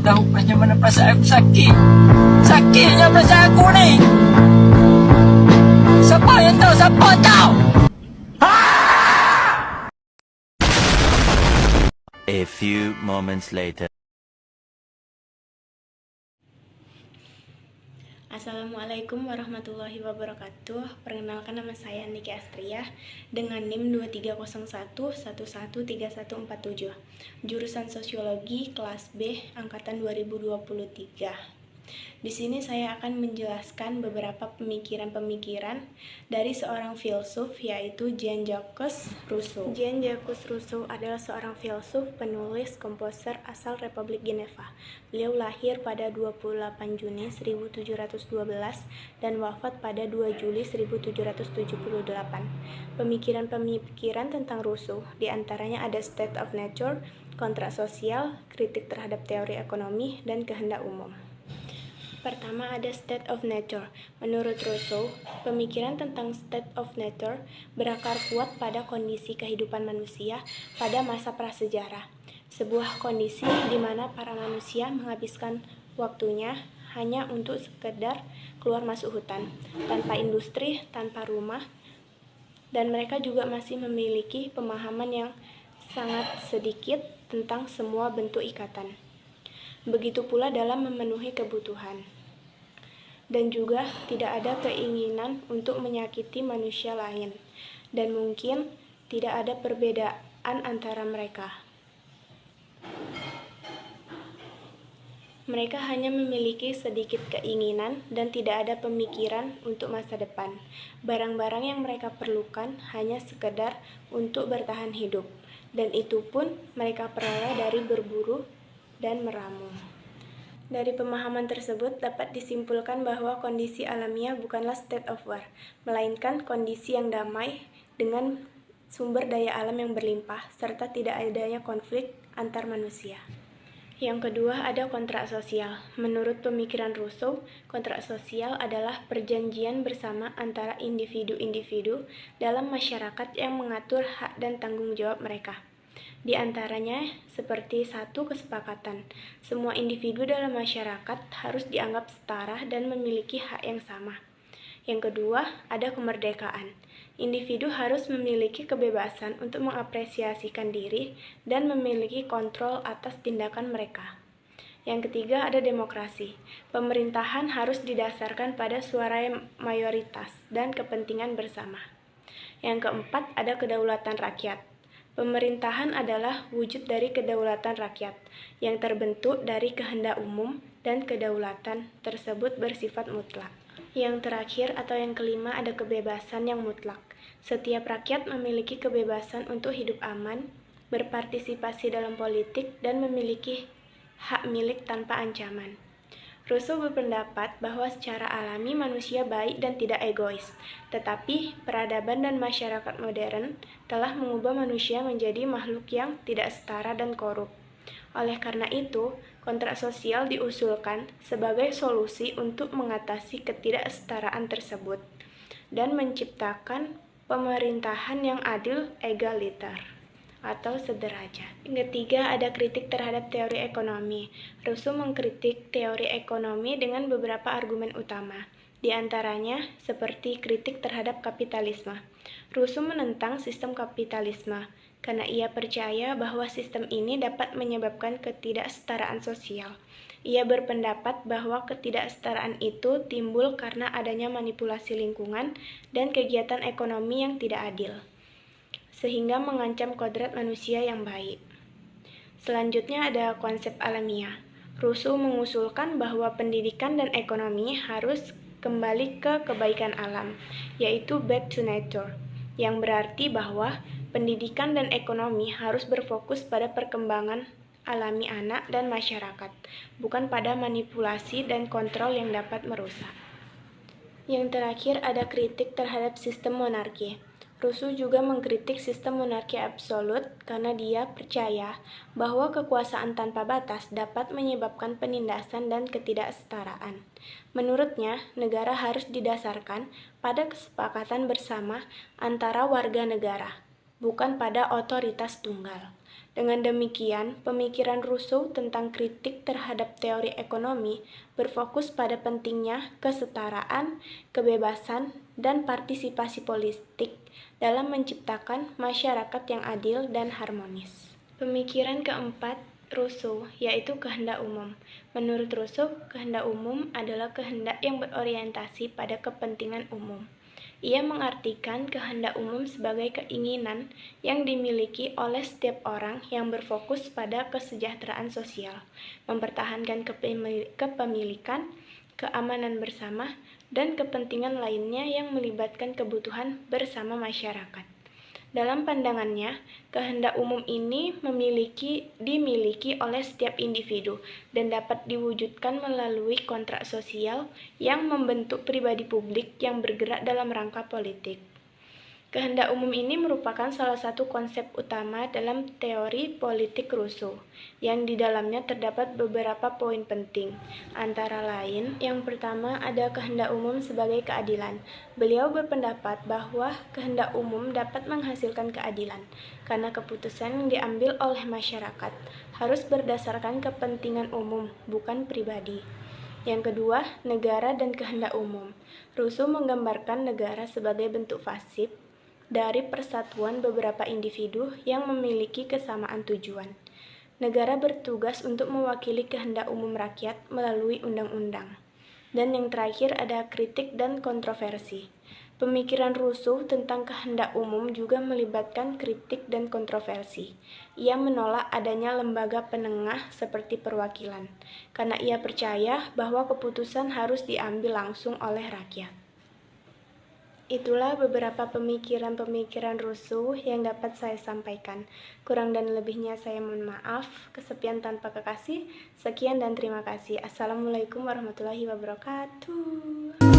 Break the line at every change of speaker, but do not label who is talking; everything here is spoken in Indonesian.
tahu macam mana perasaan aku sakit. Sakitnya perasaan aku ni. Siapa yang tahu? Siapa tahu?
A few moments later.
Assalamualaikum warahmatullahi wabarakatuh. Perkenalkan, nama saya Niki Astria dengan NIM 2301113147. Jurusan Sosiologi kelas B angkatan 2023. Di sini saya akan menjelaskan beberapa pemikiran-pemikiran dari seorang filsuf, yaitu Jean-Jacques Rousseau. Jean-Jacques Rousseau adalah seorang filsuf, penulis, komposer asal Republik Geneva. Beliau lahir pada 28 Juni 1712 dan wafat pada 2 Juli 1778. Pemikiran-pemikiran tentang Rousseau diantaranya ada State of Nature, kontrak sosial, kritik terhadap teori ekonomi, dan kehendak umum. Pertama ada State of Nature. Menurut Rousseau, pemikiran tentang State of Nature berakar kuat pada kondisi kehidupan manusia pada masa prasejarah. Sebuah kondisi di mana para manusia menghabiskan waktunya hanya untuk sekedar keluar masuk hutan, tanpa industri, tanpa rumah, dan mereka juga masih memiliki pemahaman yang sangat sedikit tentang semua bentuk ikatan. Begitu pula dalam memenuhi kebutuhan. Dan juga tidak ada keinginan untuk menyakiti manusia lain. Dan mungkin tidak ada perbedaan antara mereka. Mereka hanya memiliki sedikit keinginan dan tidak ada pemikiran untuk masa depan. Barang-barang yang mereka perlukan hanya sekedar untuk bertahan hidup. Dan itu pun mereka peroleh dari berburu dan meramu. Dari pemahaman tersebut dapat disimpulkan bahwa kondisi alamiah bukanlah state of war, melainkan kondisi yang damai dengan sumber daya alam yang berlimpah, serta tidak adanya konflik antar manusia. Yang kedua ada kontrak sosial. Menurut pemikiran Rousseau, kontrak sosial adalah perjanjian bersama antara individu-individu dalam masyarakat yang mengatur hak dan tanggung jawab mereka. Di antaranya seperti satu kesepakatan, semua individu dalam masyarakat harus dianggap setara dan memiliki hak yang sama. Yang kedua, ada kemerdekaan. Individu harus memiliki kebebasan untuk mengapresiasikan diri dan memiliki kontrol atas tindakan mereka. Yang ketiga, ada demokrasi. Pemerintahan harus didasarkan pada suara mayoritas dan kepentingan bersama. Yang keempat, ada kedaulatan rakyat. Pemerintahan adalah wujud dari kedaulatan rakyat yang terbentuk dari kehendak umum dan kedaulatan tersebut bersifat mutlak. Yang terakhir atau yang kelima ada kebebasan yang mutlak. Setiap rakyat memiliki kebebasan untuk hidup aman, berpartisipasi dalam politik, dan memiliki hak milik tanpa ancaman. Rousseau berpendapat bahwa secara alami manusia baik dan tidak egois, tetapi peradaban dan masyarakat modern telah mengubah manusia menjadi makhluk yang tidak setara dan korup. Oleh karena itu, kontrak sosial diusulkan sebagai solusi untuk mengatasi ketidaksetaraan tersebut dan menciptakan pemerintahan yang adil, egaliter atau sederajat. Yang ketiga ada kritik terhadap teori ekonomi. Rousseau mengkritik teori ekonomi dengan beberapa argumen utama. Di antaranya seperti kritik terhadap kapitalisme. Rousseau menentang sistem kapitalisme karena ia percaya bahwa sistem ini dapat menyebabkan ketidaksetaraan sosial. Ia berpendapat bahwa ketidaksetaraan itu timbul karena adanya manipulasi lingkungan dan kegiatan ekonomi yang tidak adil, sehingga mengancam kodrat manusia yang baik. Selanjutnya ada konsep alamiah. Rousseau mengusulkan bahwa pendidikan dan ekonomi harus kembali ke kebaikan alam, yaitu back to nature, yang berarti bahwa pendidikan dan ekonomi harus berfokus pada perkembangan alami anak dan masyarakat, bukan pada manipulasi dan kontrol yang dapat merusak. Yang terakhir ada kritik terhadap sistem monarki. Rousseau juga mengkritik sistem monarki absolut karena dia percaya bahwa kekuasaan tanpa batas dapat menyebabkan penindasan dan ketidaksetaraan. Menurutnya, negara harus didasarkan pada kesepakatan bersama antara warga negara, bukan pada otoritas tunggal. Dengan demikian, pemikiran Rousseau tentang kritik terhadap teori ekonomi berfokus pada pentingnya kesetaraan, kebebasan, dan partisipasi politik dalam menciptakan masyarakat yang adil dan harmonis. Pemikiran keempat Rousseau, yaitu kehendak umum. Menurut Rousseau, kehendak umum adalah kehendak yang berorientasi pada kepentingan umum. Ia mengartikan kehendak umum sebagai keinginan yang dimiliki oleh setiap orang yang berfokus pada kesejahteraan sosial, mempertahankan kepemilikan, keamanan bersama, dan kepentingan lainnya yang melibatkan kebutuhan bersama masyarakat. Dalam pandangannya, kehendak umum ini dimiliki oleh setiap individu dan dapat diwujudkan melalui kontrak sosial yang membentuk pribadi publik yang bergerak dalam rangka politik. Kehendak umum ini merupakan salah satu konsep utama dalam teori politik Rousseau, yang di dalamnya terdapat beberapa poin penting. Antara lain, yang pertama ada kehendak umum sebagai keadilan. Beliau berpendapat bahwa kehendak umum dapat menghasilkan keadilan, karena keputusan yang diambil oleh masyarakat harus berdasarkan kepentingan umum, bukan pribadi. Yang kedua, negara dan kehendak umum. Rousseau menggambarkan negara sebagai bentuk fasib dari persatuan beberapa individu yang memiliki kesamaan tujuan. Negara bertugas untuk mewakili kehendak umum rakyat melalui undang-undang. Dan yang terakhir ada kritik dan kontroversi. Pemikiran Rousseau tentang kehendak umum juga melibatkan kritik dan kontroversi. Ia menolak adanya lembaga penengah seperti perwakilan, karena ia percaya bahwa keputusan harus diambil langsung oleh rakyat. Itulah beberapa pemikiran-pemikiran Rousseau yang dapat saya sampaikan. Kurang dan lebihnya saya mohon maaf. Kesepian tanpa kekasih. Sekian dan terima kasih. Assalamualaikum warahmatullahi wabarakatuh.